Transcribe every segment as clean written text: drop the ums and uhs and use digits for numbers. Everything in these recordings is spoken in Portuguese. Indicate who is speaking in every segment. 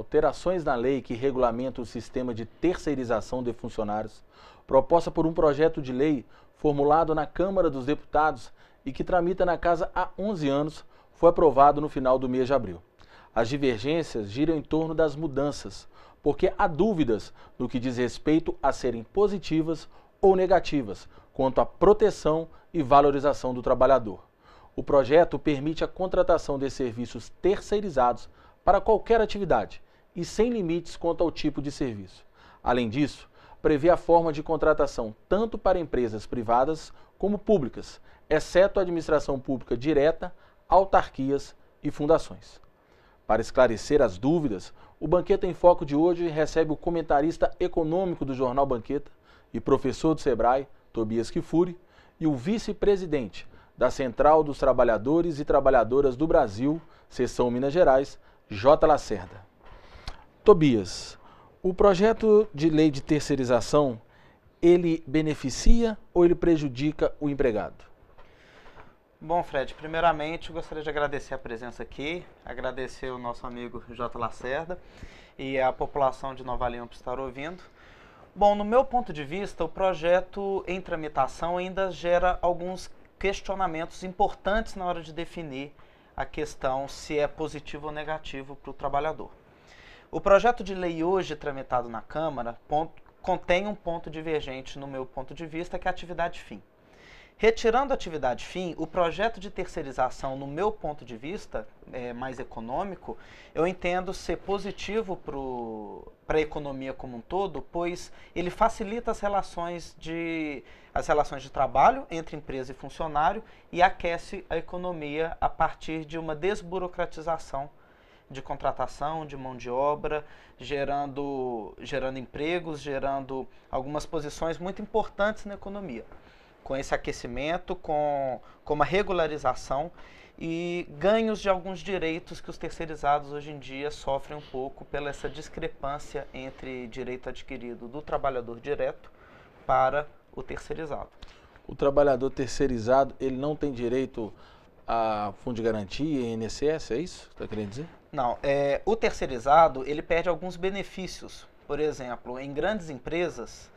Speaker 1: alterações na lei que regulamenta o sistema de terceirização de funcionários, proposta por um projeto de lei formulado na Câmara dos Deputados e que tramita na Casa há 11 anos, foi aprovado no final do mês de abril. As divergências giram em torno das mudanças, porque há dúvidas no que diz respeito a serem positivas ou negativas quanto à proteção e valorização do trabalhador. O projeto permite a contratação de serviços terceirizados para qualquer atividade e sem limites quanto ao tipo de serviço. Além disso, prevê a forma de contratação tanto para empresas privadas como públicas, exceto a administração pública direta, autarquias e fundações. Para esclarecer as dúvidas, o Banqueta em Foco de hoje recebe o comentarista econômico do Jornal Banqueta e professor do Sebrae, Tobias Kifuri, e o vice-presidente da Central dos Trabalhadores e Trabalhadoras do Brasil, Seção Minas Gerais, J. Lacerda. Tobias, o projeto de lei de terceirização, ele beneficia ou ele prejudica o empregado?
Speaker 2: Bom, Fred, primeiramente gostaria de agradecer a presença aqui, agradecer o nosso amigo J. Lacerda e a população de Nova Lima por estar ouvindo. Bom, no meu ponto de vista, o projeto em tramitação ainda gera alguns questionamentos importantes na hora de definir a questão se é positivo ou negativo para o trabalhador. O projeto de lei hoje tramitado na Câmara contém um ponto divergente no meu ponto de vista, que é a atividade fim. Retirando a atividade fim, o projeto de terceirização, no meu ponto de vista, mais econômico, eu entendo ser positivo para a economia como um todo, pois ele facilita as relações de trabalho entre empresa e funcionário e aquece a economia a partir de uma desburocratização de contratação, de mão de obra, gerando empregos, gerando algumas posições muito importantes na economia. Com esse aquecimento, com uma regularização e ganhos de alguns direitos que os terceirizados hoje em dia sofrem um pouco pela essa discrepância entre direito adquirido do trabalhador direto para o terceirizado.
Speaker 1: O trabalhador terceirizado, ele não tem direito a fundo de garantia, INSS, é isso que você está querendo dizer?
Speaker 2: Não, o terceirizado, ele perde alguns benefícios. Por exemplo, em grandes empresas,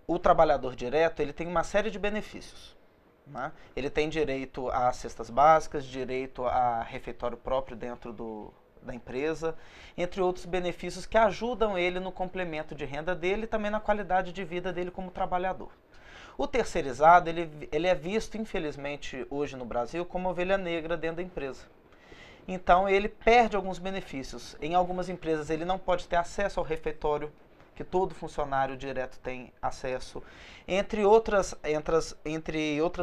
Speaker 2: o trabalhador direto ele tem uma série de benefícios, né? Ele tem direito a cestas básicas, direito a refeitório próprio dentro da empresa, entre outros benefícios que ajudam ele no complemento de renda dele e também na qualidade de vida dele como trabalhador. O terceirizado ele é visto, infelizmente, hoje no Brasil como ovelha negra dentro da empresa. Então ele perde alguns benefícios. Em algumas empresas ele não pode ter acesso ao refeitório que todo funcionário direto tem acesso, entre outras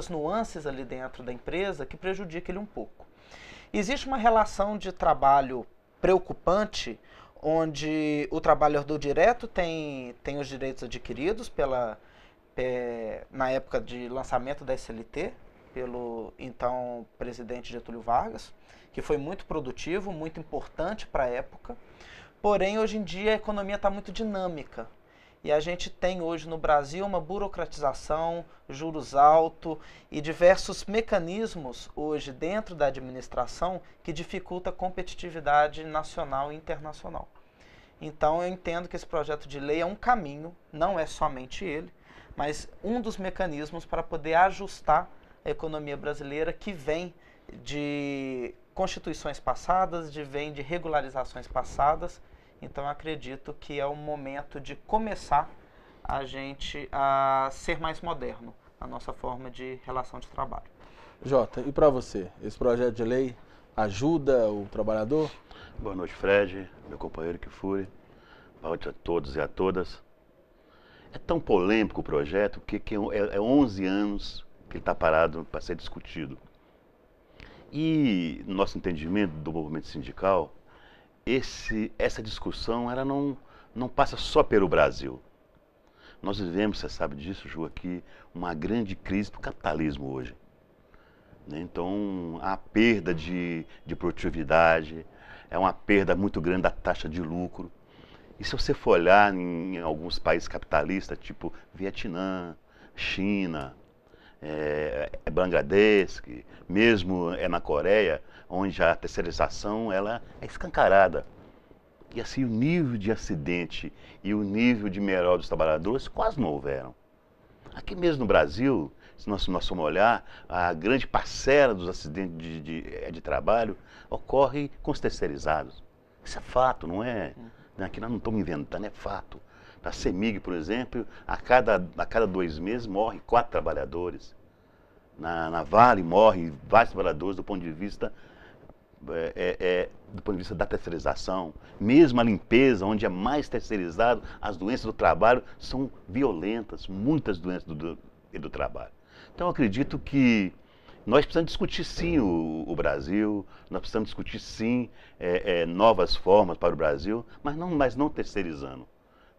Speaker 2: nuances ali dentro da empresa que prejudica ele um pouco. Existe uma relação de trabalho preocupante, onde o trabalhador direto tem os direitos adquiridos na época de lançamento da SLT, pelo então presidente Getúlio Vargas, que foi muito produtivo, muito importante para a época. Porém, hoje em dia a economia está muito dinâmica e a gente tem hoje no Brasil uma burocratização, juros altos e diversos mecanismos hoje dentro da administração que dificulta a competitividade nacional e internacional. Então eu entendo que esse projeto de lei é um caminho, não é somente ele, mas um dos mecanismos para poder ajustar a economia brasileira que vem de constituições passadas, vem de regularizações passadas. Então eu acredito que é o momento de começar a gente a ser mais moderno na nossa forma de relação de trabalho.
Speaker 1: Jota, e para você, esse projeto de lei ajuda o trabalhador?
Speaker 3: Boa noite, Fred, meu companheiro Kifuri, boa noite a todos e a todas. É tão polêmico o projeto porque é 11 anos que ele está parado para ser discutido. E, no nosso entendimento do movimento sindical, essa discussão ela não passa só pelo Brasil. Nós vivemos, você sabe disso, Ju, aqui, uma grande crise do capitalismo hoje. Então, a perda de produtividade, é uma perda muito grande da taxa de lucro. E se você for olhar em alguns países capitalistas, tipo Vietnã, China, Bangladesh, mesmo na Coreia, onde a terceirização ela é escancarada. E assim, o nível de acidente e o nível de melhora dos trabalhadores quase não houveram. Aqui mesmo no Brasil, se nós formos olhar, a grande parcela dos acidentes de trabalho ocorre com os terceirizados. Isso é fato, não é? Aqui nós não estamos inventando, é fato. Na CEMIG, por exemplo, a cada 2 meses morrem 4 trabalhadores. Na Vale morrem vários trabalhadores do ponto de vista da terceirização. Mesmo a limpeza, onde é mais terceirizado, as doenças do trabalho são violentas, muitas doenças do trabalho. Então eu acredito que nós precisamos discutir sim o Brasil, nós precisamos discutir sim novas formas para o Brasil, mas não terceirizando.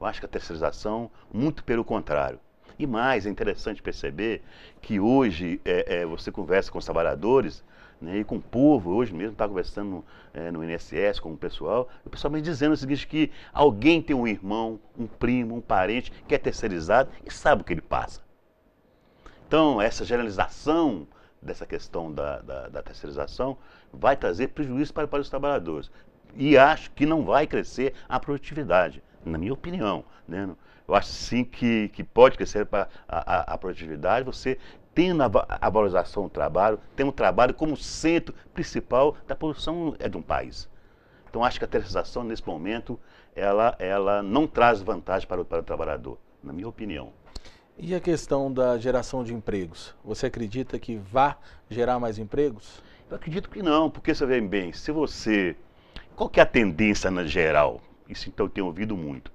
Speaker 3: Eu acho que a terceirização, muito pelo contrário. E mais, é interessante perceber que hoje você conversa com os trabalhadores, né, e com o povo, hoje mesmo estava conversando no INSS com o pessoal me dizendo o seguinte, que alguém tem um irmão, um primo, um parente que é terceirizado e sabe o que ele passa. Então, essa generalização dessa questão da terceirização vai trazer prejuízo para os trabalhadores. E acho que não vai crescer a produtividade, na minha opinião, né? Eu acho sim que pode crescer a produtividade, você tendo a valorização do trabalho, tendo o trabalho como centro principal da produção de um país. Então acho que a terceirização, nesse momento, ela não traz vantagem para o trabalhador, na minha opinião.
Speaker 1: E a questão da geração de empregos? Você acredita que vai gerar mais empregos?
Speaker 3: Eu acredito que não, porque você vê bem, se você... Qual que é a tendência na geral? Isso então eu tenho ouvido muito.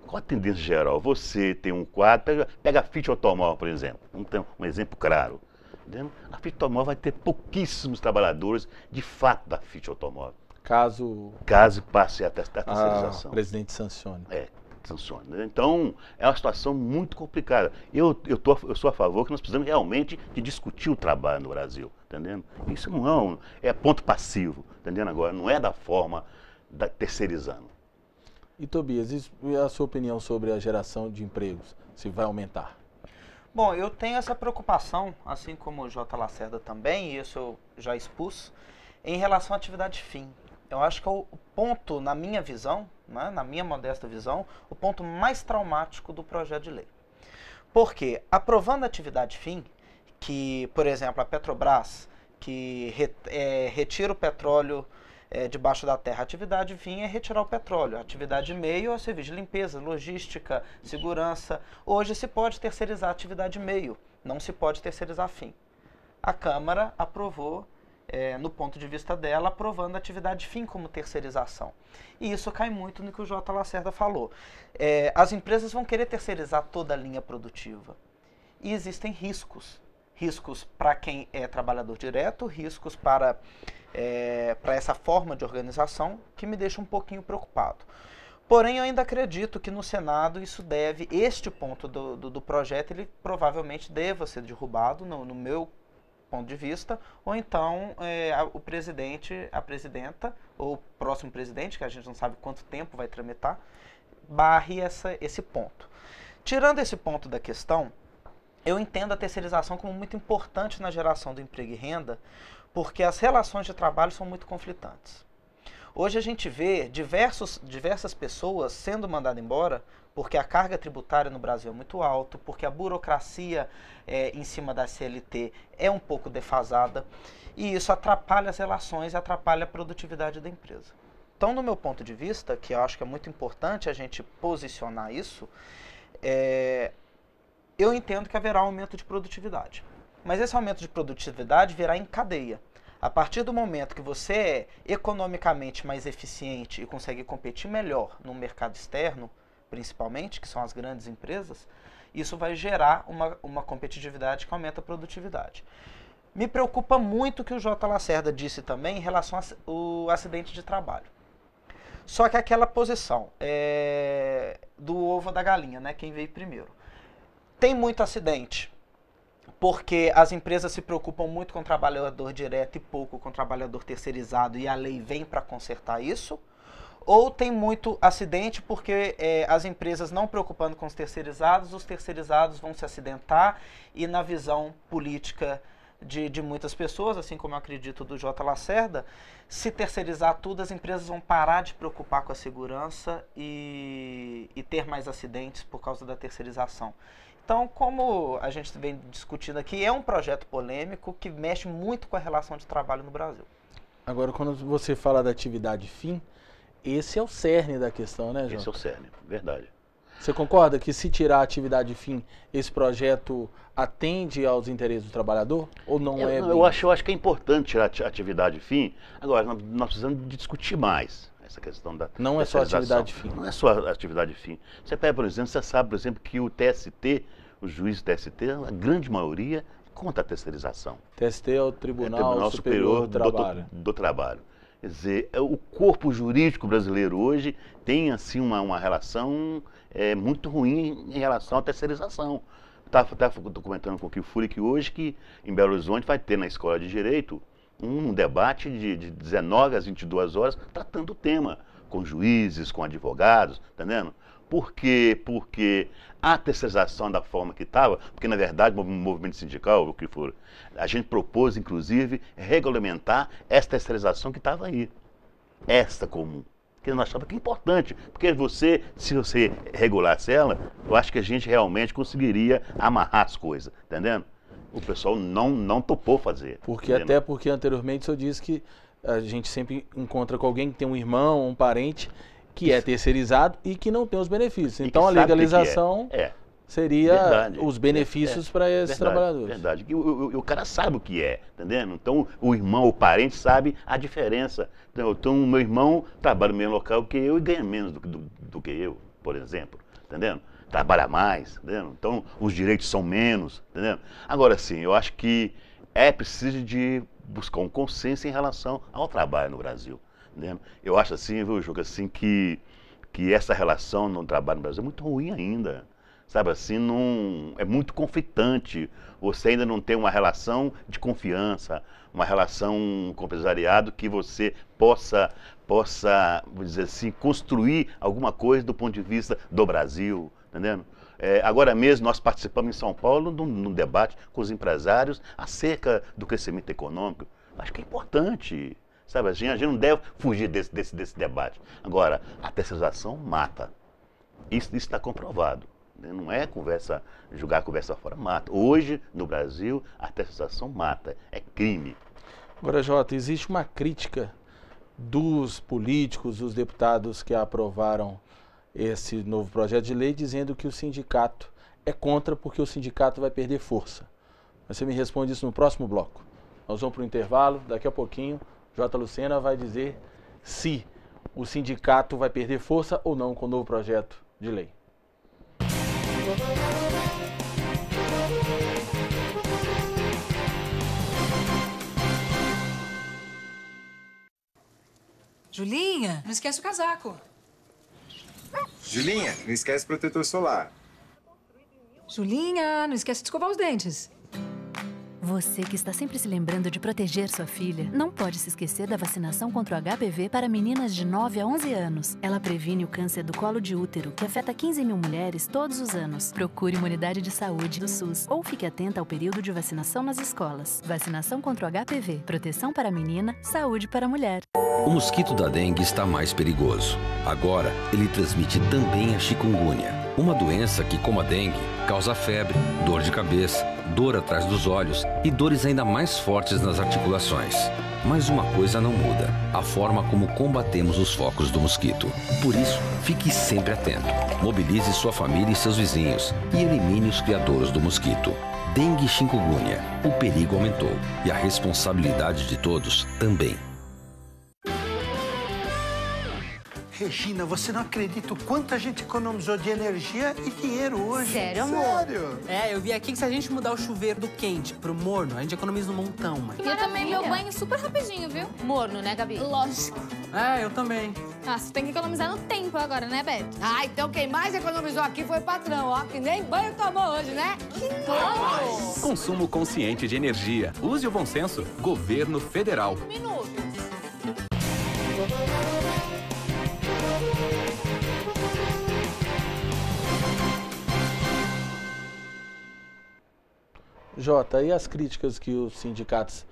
Speaker 3: Qual a tendência geral? Você tem um quadro, pega a Fiat Automóvel, por exemplo, um exemplo claro. Entendeu? A Fiat Automóvel vai ter pouquíssimos trabalhadores de fato da Fiat Automóvel.
Speaker 1: Caso
Speaker 3: Passe a terceirização.
Speaker 1: O presidente sancione.
Speaker 3: Sancione. Né? Então, é uma situação muito complicada. Eu sou a favor que nós precisamos realmente de discutir o trabalho no Brasil, entendendo? Isso não é ponto passivo, entendendo agora? Não é da forma terceirizando.
Speaker 1: E Tobias, e a sua opinião sobre a geração de empregos? Se vai aumentar?
Speaker 2: Bom, eu tenho essa preocupação, assim como o J. Lacerda também, e isso eu já expus, em relação à atividade fim. Eu acho que é o ponto, na minha visão, né, na minha modesta visão, o ponto mais traumático do projeto de lei. Porque, aprovando a atividade fim, que, por exemplo, a Petrobras, que retira o petróleo debaixo da terra, a atividade fim é retirar o petróleo, a atividade meio é o serviço de limpeza, logística, segurança. Hoje se pode terceirizar a atividade meio, não se pode terceirizar fim. A Câmara aprovou, no ponto de vista dela, aprovando a atividade fim como terceirização. E isso cai muito no que o J. Lacerda falou. As empresas vão querer terceirizar toda a linha produtiva. E existem riscos. Riscos para quem é trabalhador direto, riscos para essa forma de organização, que me deixa um pouquinho preocupado. Porém, eu ainda acredito que no Senado este ponto do projeto, ele provavelmente deva ser derrubado, no meu ponto de vista, ou então o presidente, a presidenta, ou o próximo presidente, que a gente não sabe quanto tempo vai tramitar, barre esse ponto. Tirando esse ponto da questão, eu entendo a terceirização como muito importante na geração do emprego e renda, porque as relações de trabalho são muito conflitantes. Hoje a gente vê diversas pessoas sendo mandadas embora porque a carga tributária no Brasil é muito alta, porque a burocracia em cima da CLT é um pouco defasada, e isso atrapalha as relações e atrapalha a produtividade da empresa. Então, no meu ponto de vista, que eu acho que é muito importante a gente posicionar isso, eu entendo que haverá um aumento de produtividade. Mas esse aumento de produtividade virá em cadeia. A partir do momento que você é economicamente mais eficiente e consegue competir melhor no mercado externo, principalmente, que são as grandes empresas, isso vai gerar uma competitividade que aumenta a produtividade. Me preocupa muito o que o J. Lacerda disse também em relação ao acidente de trabalho. Só que aquela posição do ovo ou da galinha, né? Quem veio primeiro. Tem muito acidente, porque as empresas se preocupam muito com o trabalhador direto e pouco com o trabalhador terceirizado, e a lei vem para consertar isso. Ou tem muito acidente porque as empresas não preocupando com os terceirizados vão se acidentar, e na visão política de muitas pessoas, assim como eu acredito do J. Lacerda. Se terceirizar tudo, as empresas vão parar de preocupar com a segurança e ter mais acidentes por causa da terceirização. Então, como a gente vem discutindo aqui, é um projeto polêmico que mexe muito com a relação de trabalho no Brasil.
Speaker 1: Agora, quando você fala da atividade fim, esse é o cerne da questão, né, João?
Speaker 3: Esse é o cerne, verdade.
Speaker 1: Você concorda que se tirar a atividade fim, esse projeto atende aos interesses do trabalhador? Ou não é?
Speaker 3: Eu acho que é importante tirar a atividade fim. Agora, nós precisamos discutir mais essa questão da
Speaker 1: Não é só atividade fim.
Speaker 3: Não é só atividade fim. Você pega, por exemplo, você sabe, por exemplo, que o TST, os juízes do TST, a grande maioria, contra a terceirização.
Speaker 1: TST é o Tribunal Superior do Trabalho.
Speaker 3: Do Trabalho. Quer dizer, o corpo jurídico brasileiro hoje tem assim uma relação muito ruim em relação à terceirização. Estou comentando com o Kifuri que hoje que em Belo Horizonte vai ter na Escola de Direito um debate de 19 às 22 horas tratando o tema, com juízes, com advogados, tá entendendo? Por quê? Porque a terceirização da forma que estava, porque na verdade o movimento sindical, o que for, a gente propôs inclusive regulamentar essa terceirização que estava aí, esta comum, que nós achamos que é importante, porque se você regulasse ela, eu acho que a gente realmente conseguiria amarrar as coisas, entendendo? O pessoal não topou fazer.
Speaker 1: Porque até porque anteriormente o senhor disse que a gente sempre encontra com alguém que tem um irmão, um parente que é terceirizado e que não tem os benefícios. Então a legalização seria verdade, os benefícios para esses trabalhadores.
Speaker 3: Verdade. E o cara sabe o que é, entendendo? Então o irmão, o parente sabe a diferença. Então o meu irmão trabalha no mesmo local que eu e ganha menos do que eu, por exemplo, entendendo? Trabalha mais, entendendo? Então os direitos são menos, entendendo? Agora sim, eu acho que é preciso de buscar um consenso em relação ao trabalho no Brasil. Entendendo? Eu acho assim, viu, Juca, assim, que essa relação no trabalho no Brasil é muito ruim ainda. Sabe assim, é muito conflitante. Você ainda não tem uma relação de confiança, uma relação com o empresariado que você possa, vou dizer assim, construir alguma coisa do ponto de vista do Brasil, entendendo? Agora mesmo nós participamos em São Paulo num debate com os empresários acerca do crescimento econômico. Acho que é importante. Sabe, a gente não deve fugir desse debate. Agora, a terceirização mata. Isso está comprovado. Não é jogar a conversa fora, mata. Hoje, no Brasil, a terceirização mata. É crime.
Speaker 1: Agora, Jota, existe uma crítica dos políticos, dos deputados que aprovaram esse novo projeto de lei, dizendo que o sindicato é contra porque o sindicato vai perder força. Você me responde isso no próximo bloco. Nós vamos para o intervalo, daqui a pouquinho. J. Lucena vai dizer se o sindicato vai perder força ou não com o novo projeto de lei.
Speaker 4: Julinha, não esquece o casaco.
Speaker 5: Julinha, não esquece o protetor solar.
Speaker 4: Julinha, não esquece de escovar os dentes.
Speaker 6: Você que está sempre se lembrando de proteger sua filha, não pode se esquecer da vacinação contra o HPV para meninas de 9 a 11 anos. Ela previne o câncer do colo de útero, que afeta 15 mil mulheres todos os anos. Procure uma unidade de saúde do SUS ou fique atenta ao período de vacinação nas escolas. Vacinação contra o HPV, proteção para a menina, saúde para a mulher.
Speaker 7: O mosquito da dengue está mais perigoso. Agora, ele transmite também a chikungunya, uma doença que, como a dengue, causa febre, dor de cabeça, dor atrás dos olhos e dores ainda mais fortes nas articulações. Mas uma coisa não muda: a forma como combatemos os focos do mosquito. Por isso, fique sempre atento. Mobilize sua família e seus vizinhos e elimine os criadores do mosquito. Dengue e chikungunya. O perigo aumentou e a responsabilidade de todos também.
Speaker 8: Regina, você não acredita o quanto a gente economizou de energia e dinheiro hoje.
Speaker 9: Sério, amor?
Speaker 8: Sério?
Speaker 10: Eu vi aqui que se a gente mudar o chuveiro do quente pro morno, a gente economiza um montão, mãe.
Speaker 9: Eu também, meu banho super rapidinho, viu? Morno, né, Gabi? Lógico.
Speaker 10: Eu também.
Speaker 9: Você tem que economizar no tempo agora, né, Beto?
Speaker 11: Então quem mais economizou aqui foi o patrão, ó, que nem banho tomou hoje, né?
Speaker 9: Vamos!
Speaker 12: Consumo consciente de energia. Use o bom senso. Governo Federal.
Speaker 9: Minutos.
Speaker 1: Jota, e as críticas que os sindicatos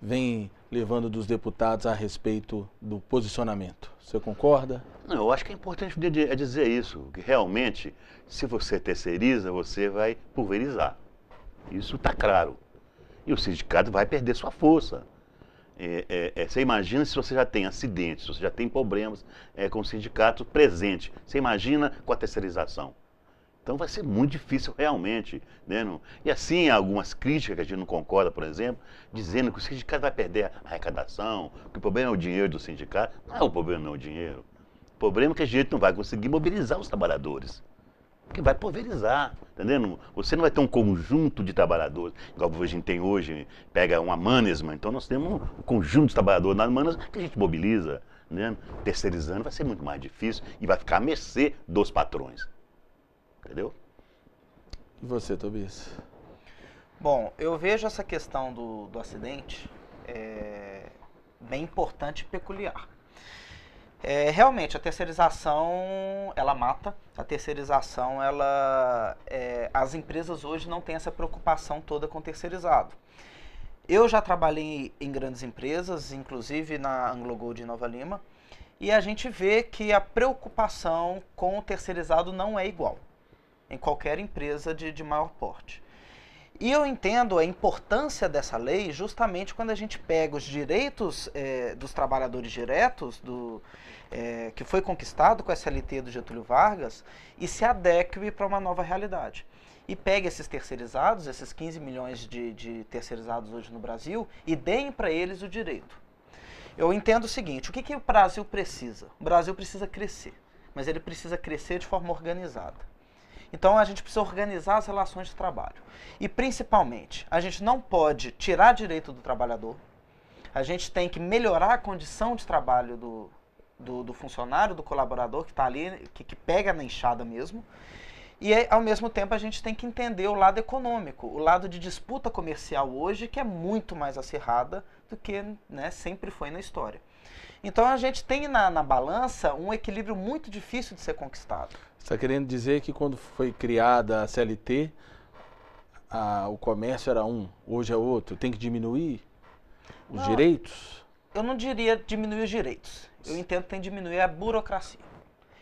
Speaker 1: vêm levando dos deputados a respeito do posicionamento? Você concorda?
Speaker 3: Não, eu acho que é importante dizer isso, que realmente, se você terceiriza, você vai pulverizar. Isso está claro. E o sindicato vai perder sua força. Você imagina se você já tem acidentes, se você já tem problemas com o sindicato presente. Você imagina com a terceirização. Então vai ser muito difícil realmente. Né? E assim, algumas críticas que a gente não concorda, por exemplo, dizendo que o sindicato vai perder a arrecadação, que o problema é o dinheiro do sindicato. Não é o problema, não é o dinheiro. O problema é que a gente não vai conseguir mobilizar os trabalhadores. Porque vai pulverizar, entendendo? Você não vai ter um conjunto de trabalhadores, igual a gente tem hoje, pega uma management, então nós temos um conjunto de trabalhadores na management que a gente mobiliza, né? Terceirizando vai ser muito mais difícil e vai ficar à mercê dos patrões, entendeu?
Speaker 1: E você, Tobias?
Speaker 2: Bom, eu vejo essa questão do acidente bem importante e peculiar. Realmente, a terceirização, ela mata. A terceirização, as empresas hoje não têm essa preocupação toda com o terceirizado. Eu já trabalhei em grandes empresas, inclusive na Anglo Gold em Nova Lima, e a gente vê que a preocupação com o terceirizado não é igual em qualquer empresa de maior porte. E eu entendo a importância dessa lei justamente quando a gente pega os direitos dos trabalhadores diretos, que foi conquistado com a SLT do Getúlio Vargas, e se adeque para uma nova realidade. E pega esses terceirizados, esses 15 milhões de terceirizados hoje no Brasil, e deem para eles o direito. Eu entendo o seguinte, o que o Brasil precisa? O Brasil precisa crescer, mas ele precisa crescer de forma organizada. Então a gente precisa organizar as relações de trabalho. E principalmente, a gente não pode tirar direito do trabalhador, a gente tem que melhorar a condição de trabalho do funcionário, do colaborador que está ali, que pega na enxada mesmo. E ao mesmo tempo a gente tem que entender o lado econômico, o lado de disputa comercial hoje, que é muito mais acirrada do que, né, sempre foi na história. Então a gente tem na balança um equilíbrio muito difícil de ser conquistado.
Speaker 1: Você está querendo dizer que quando foi criada a CLT, o comércio era um, hoje é outro, tem que diminuir os direitos?
Speaker 2: Eu não diria diminuir os direitos, eu entendo que tem que diminuir a burocracia.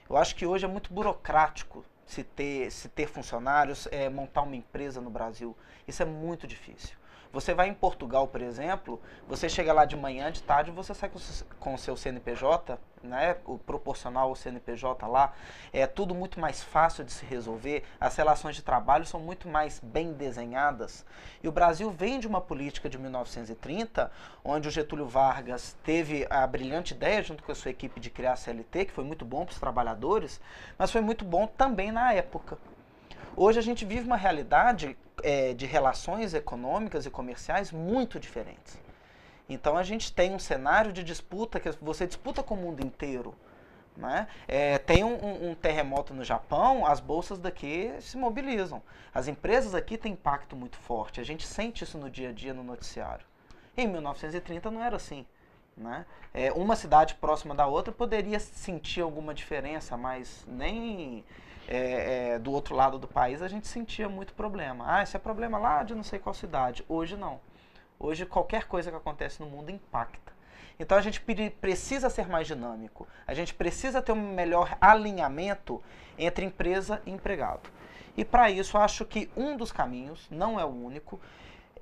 Speaker 2: Eu acho que hoje é muito burocrático se ter funcionários, montar uma empresa no Brasil, isso é muito difícil. Você vai em Portugal, por exemplo, você chega lá de manhã, de tarde, você sai com o seu CNPJ, né, o proporcional ao CNPJ lá, é tudo muito mais fácil de se resolver, as relações de trabalho são muito mais bem desenhadas. E o Brasil vem de uma política de 1930, onde o Getúlio Vargas teve a brilhante ideia, junto com a sua equipe, de criar a CLT, que foi muito bom para os trabalhadores, mas foi muito bom também na época. Hoje a gente vive uma realidade de relações econômicas e comerciais muito diferentes. Então a gente tem um cenário de disputa, que você disputa com o mundo inteiro. Né? Tem um terremoto no Japão, as bolsas daqui se mobilizam. As empresas aqui têm impacto muito forte, a gente sente isso no dia a dia no noticiário. Em 1930 não era assim. Né? Uma cidade próxima da outra poderia sentir alguma diferença, mas nem... do outro lado do país a gente sentia muito problema. Esse é problema lá de não sei qual cidade. Hoje não. Hoje qualquer coisa que acontece no mundo impacta. Então a gente precisa ser mais dinâmico. A gente precisa ter um melhor alinhamento entre empresa e empregado. E para isso eu acho que um dos caminhos, não é o único,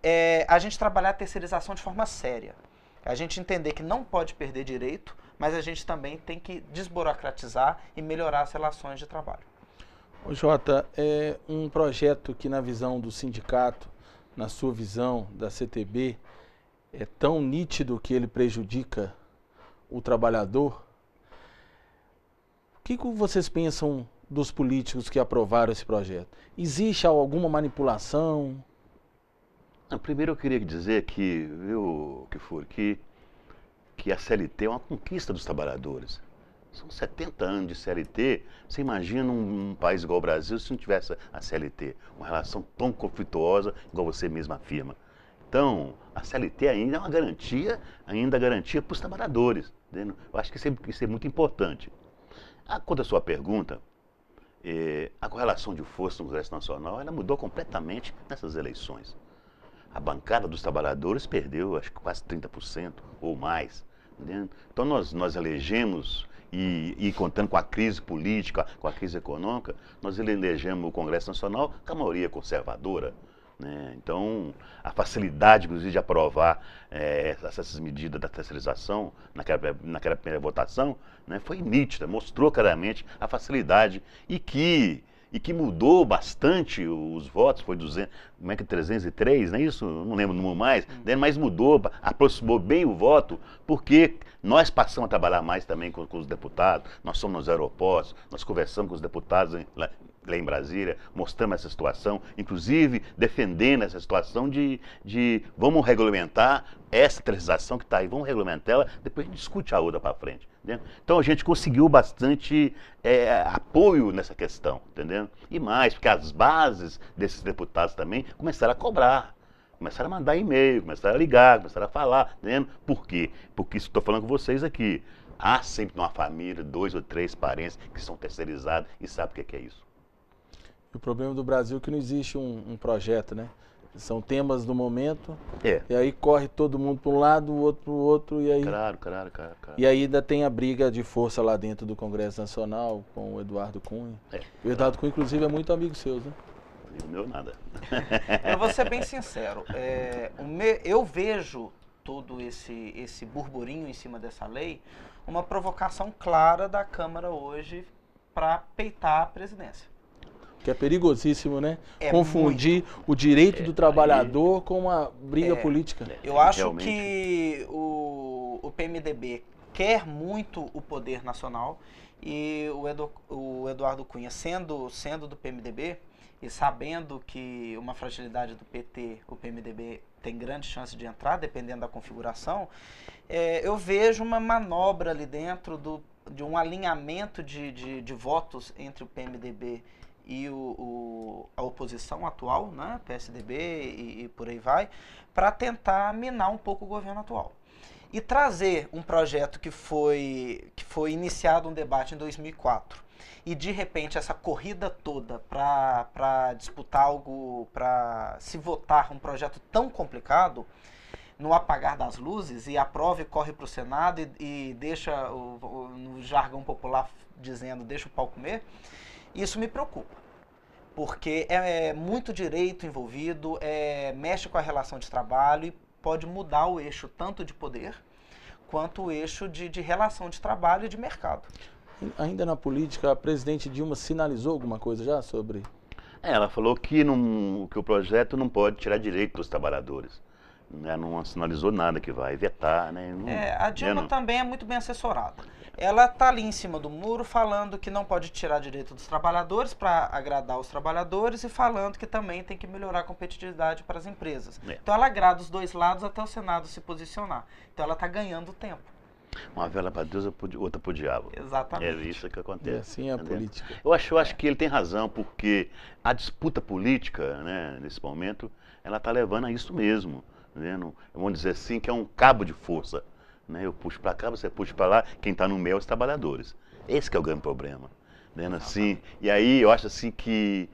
Speaker 2: é a gente trabalhar a terceirização de forma séria. A gente entender que não pode perder direito, mas a gente também tem que desburocratizar e melhorar as relações de trabalho.
Speaker 1: Ô Jota, é um projeto que na visão do sindicato, na sua visão da CTB, é tão nítido que ele prejudica o trabalhador? O que vocês pensam dos políticos que aprovaram esse projeto? Existe alguma manipulação?
Speaker 3: Primeiro eu queria dizer que, que a CLT é uma conquista dos trabalhadores. São 70 anos de CLT. Você imagina um país igual o Brasil se não tivesse a CLT? Uma relação tão conflituosa, igual você mesmo afirma. Então, a CLT ainda é uma garantia, para os trabalhadores. Entendeu? Eu acho que isso é muito importante. Quanto à sua pergunta, a correlação de força no Congresso Nacional ela mudou completamente nessas eleições. a bancada dos trabalhadores perdeu, acho que quase 30% ou mais. Entendeu? Então nós elegemos, e contando com a crise política, com a crise econômica, nós elegemos o Congresso Nacional com a maioria conservadora. Né? Então, a facilidade, inclusive, de aprovar essas medidas da terceirização naquela primeira votação, né, foi nítida, mostrou claramente a facilidade e que mudou bastante os votos, foi 303, não é isso? Não lembro o número mais, né? Mas mudou, aproximou bem o voto, porque nós passamos a trabalhar mais também com os deputados, nós somos nos aeroportos, nós conversamos com os deputados lá em Brasília, mostramos essa situação, inclusive defendendo essa situação de vamos regulamentar essa terceirização que está aí, vamos regulamentar ela, depois a gente discute a outra para frente. Entendeu? Então a gente conseguiu bastante apoio nessa questão, entendeu? E mais, porque as bases desses deputados também começaram a cobrar, começaram a mandar e-mail, começaram a ligar, começaram a falar, entendeu? Por quê? Porque isso estou falando com vocês aqui. Há sempre numa família 2 ou 3 parentes que são terceirizados e sabem o que é isso.
Speaker 1: O problema do Brasil é que não existe um projeto, né? São temas do momento, e aí corre todo mundo para um lado, o outro para o outro, e aí...
Speaker 3: Claro.
Speaker 1: E aí ainda tem a briga de força lá dentro do Congresso Nacional com o Eduardo Cunha. O Eduardo Cunha, inclusive, é muito amigo seu, né?
Speaker 3: O meu nada.
Speaker 2: Eu vou ser bem sincero, eu vejo todo esse burburinho em cima dessa lei, uma provocação clara da Câmara hoje para peitar a presidência.
Speaker 1: Que é perigosíssimo, né? Confundir o direito do trabalhador com uma briga política.
Speaker 2: Eu acho que o PMDB quer muito o poder nacional e o Eduardo Cunha, sendo do PMDB e sabendo que uma fragilidade do PT, o PMDB tem grande chance de entrar, dependendo da configuração, eu vejo uma manobra ali dentro de um alinhamento de votos entre o PMDB e a oposição atual, né, PSDB e por aí vai, para tentar minar um pouco o governo atual. E trazer um projeto que foi iniciado um debate em 2004 e de repente essa corrida toda para disputar algo, para se votar um projeto tão complicado, no apagar das luzes, e aprova e corre para o Senado e deixa, no jargão popular dizendo, deixa o pau comer, isso me preocupa, porque é muito direito envolvido, mexe com a relação de trabalho e pode mudar o eixo tanto de poder quanto o eixo de relação de trabalho e de mercado.
Speaker 1: Ainda na política, a presidente Dilma sinalizou alguma coisa já sobre...
Speaker 3: Ela falou que o projeto não pode tirar direito dos trabalhadores. Ela não sinalizou nada que vai vetar, né?
Speaker 2: A Dilma também é muito bem assessorada. Ela está ali em cima do muro falando que não pode tirar direito dos trabalhadores para agradar os trabalhadores e falando que também tem que melhorar a competitividade para as empresas. Então ela agrada os dois lados até o Senado se posicionar. Então ela está ganhando tempo.
Speaker 3: Uma vela para Deus, outra para o diabo.
Speaker 2: Exatamente.
Speaker 3: É isso que acontece.
Speaker 1: E assim é a política.
Speaker 3: Eu acho que ele tem razão, porque a disputa política, né, nesse momento, ela está levando a isso mesmo. Né? Vamos dizer assim, que é um cabo de força. Né? Eu puxo para cá, você puxa para lá, quem está no meio é os trabalhadores. Esse que é o grande problema. Né? Assim, e aí eu acho assim que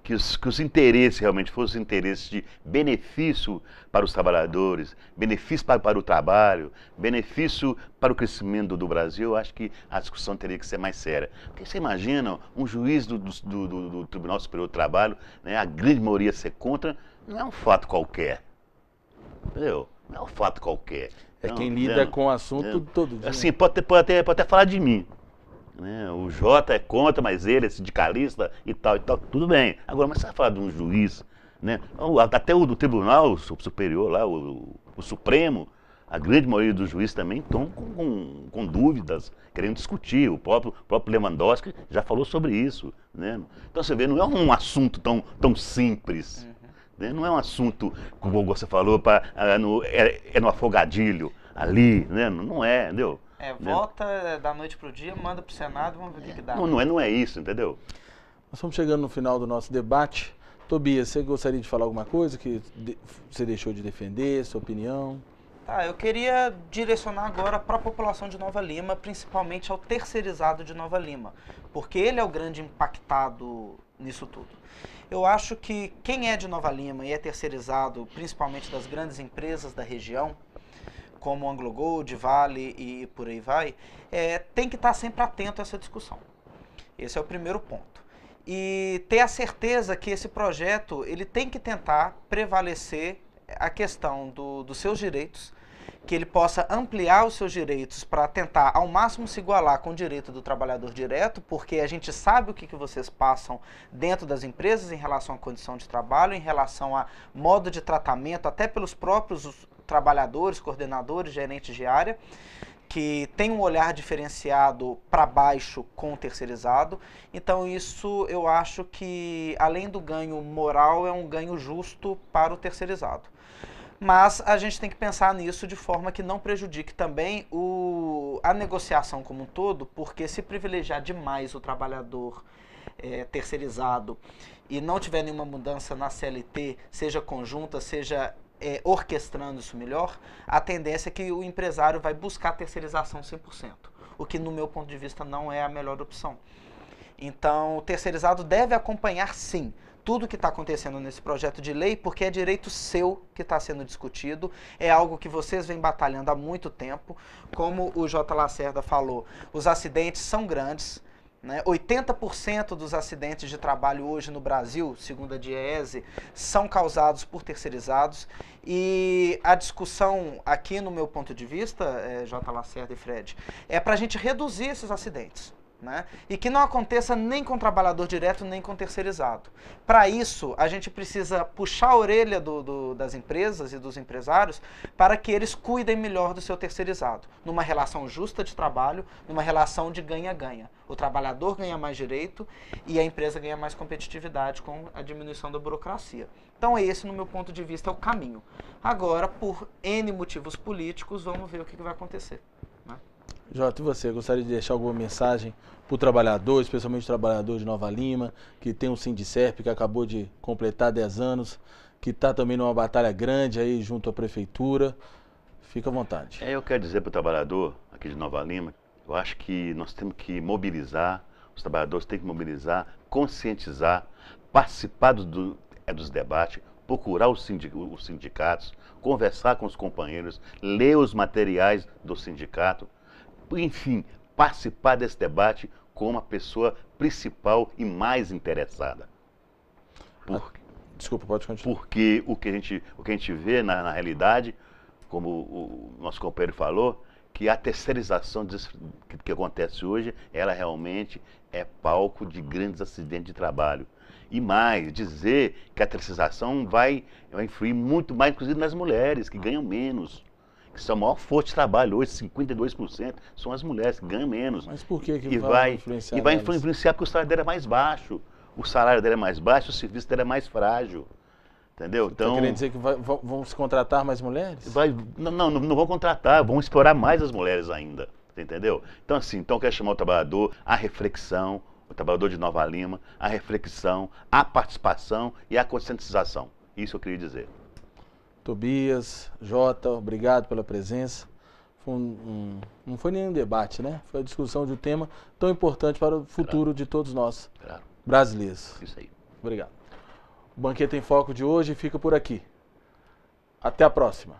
Speaker 3: os interesses realmente fossem interesses de benefício para os trabalhadores, benefício para o trabalho, benefício para o crescimento do Brasil, eu acho que a discussão teria que ser mais séria. Porque você imagina um juiz do Tribunal Superior do Trabalho, né, a grande maioria ser contra, não é um fato qualquer. Entendeu? Não é um fato qualquer.
Speaker 1: É quem lida com o assunto todo dia.
Speaker 3: Assim, pode até falar de mim. Né? O Jota é contra, mas ele é sindicalista e tal, tudo bem. Agora, mas você vai falar de um juiz, né? Até o do Tribunal Superior, lá, o Supremo, a grande maioria dos juízes também estão com dúvidas, querendo discutir. O próprio Lewandowski já falou sobre isso. Né? Então você vê, não é um assunto tão simples. Né? Não é um assunto, como você falou, no afogadilho ali, né? Não é, entendeu?
Speaker 2: Vota da noite pro dia, manda pro Senado, vamos ver o que dá.
Speaker 3: Não é isso, entendeu?
Speaker 1: Nós estamos chegando no final do nosso debate. Tobias, você gostaria de falar alguma coisa que você deixou de defender, sua opinião?
Speaker 2: Eu queria direcionar agora para a população de Nova Lima, principalmente ao terceirizado de Nova Lima, porque ele é o grande impactado nisso tudo? Eu acho que quem é de Nova Lima e é terceirizado, principalmente das grandes empresas da região, como Anglo Gold, Vale e por aí vai, tem que estar sempre atento a essa discussão. Esse é o primeiro ponto. E ter a certeza que esse projeto ele tem que tentar prevalecer a questão dos seus direitos, que ele possa ampliar os seus direitos para tentar ao máximo se igualar com o direito do trabalhador direto, porque a gente sabe o que vocês passam dentro das empresas em relação à condição de trabalho, em relação a modo de tratamento, até pelos próprios trabalhadores, coordenadores, gerentes de área, que tem um olhar diferenciado para baixo com o terceirizado. Então isso eu acho que, além do ganho moral, é um ganho justo para o terceirizado. Mas a gente tem que pensar nisso de forma que não prejudique também a negociação como um todo, porque se privilegiar demais o trabalhador terceirizado e não tiver nenhuma mudança na CLT, seja conjunta, seja orquestrando isso melhor, a tendência é que o empresário vai buscar a terceirização 100%, o que no meu ponto de vista não é a melhor opção. Então o terceirizado deve acompanhar sim tudo que está acontecendo nesse projeto de lei, porque é direito seu que está sendo discutido, é algo que vocês vêm batalhando há muito tempo. Como o J. Lacerda falou, os acidentes são grandes, né? 80% dos acidentes de trabalho hoje no Brasil, segundo a DIEESE, são causados por terceirizados, e a discussão aqui, no meu ponto de vista, J. Lacerda e Fred, é para a gente reduzir esses acidentes. Né? E que não aconteça nem com trabalhador direto, nem com terceirizado. Para isso, a gente precisa puxar a orelha das empresas e dos empresários para que eles cuidem melhor do seu terceirizado, numa relação justa de trabalho, numa relação de ganha-ganha. O trabalhador ganha mais direito e a empresa ganha mais competitividade com a diminuição da burocracia. Então esse, no meu ponto de vista, é o caminho. Agora, por N motivos políticos, vamos ver o que vai acontecer.
Speaker 1: Jota, e você, gostaria de deixar alguma mensagem para o trabalhador, especialmente o trabalhador de Nova Lima, que tem um Sindicerp que acabou de completar 10 anos, que está também numa batalha grande aí junto à prefeitura? Fica à vontade.
Speaker 3: Eu quero dizer para o trabalhador aqui de Nova Lima, eu acho que nós temos que mobilizar, os trabalhadores têm que mobilizar, conscientizar, participar dos debates, procurar os sindicatos, conversar com os companheiros, ler os materiais do sindicato, enfim, participar desse debate como a pessoa principal e mais interessada.
Speaker 1: Desculpa, pode continuar.
Speaker 3: Porque o que a gente vê na realidade, como o nosso companheiro falou, que a terceirização que acontece hoje, ela realmente é palco de grandes acidentes de trabalho. E mais, dizer que a terceirização vai influir muito mais, inclusive nas mulheres, que ganham menos. Que são a maior força de trabalho hoje, 52%, são as mulheres que ganham menos.
Speaker 1: Mas por que vai influenciar?
Speaker 3: E vai influenciar porque o salário dela é mais baixo. O salário dela é mais baixo, o serviço dela é mais frágil. Entendeu?
Speaker 1: Você está querendo dizer que vão se contratar mais mulheres?
Speaker 3: Não vão contratar, vão explorar mais as mulheres ainda. Entendeu? Então, assim, eu quero chamar o trabalhador à reflexão, o trabalhador de Nova Lima, à reflexão, à participação e à conscientização. Isso eu queria dizer.
Speaker 1: Tobias, Jota, obrigado pela presença. Não foi nenhum debate, né? Foi a discussão de um tema tão importante para o futuro de todos nós, brasileiros.
Speaker 3: Isso aí.
Speaker 1: Obrigado. O Banquete em Foco de hoje fica por aqui. Até a próxima.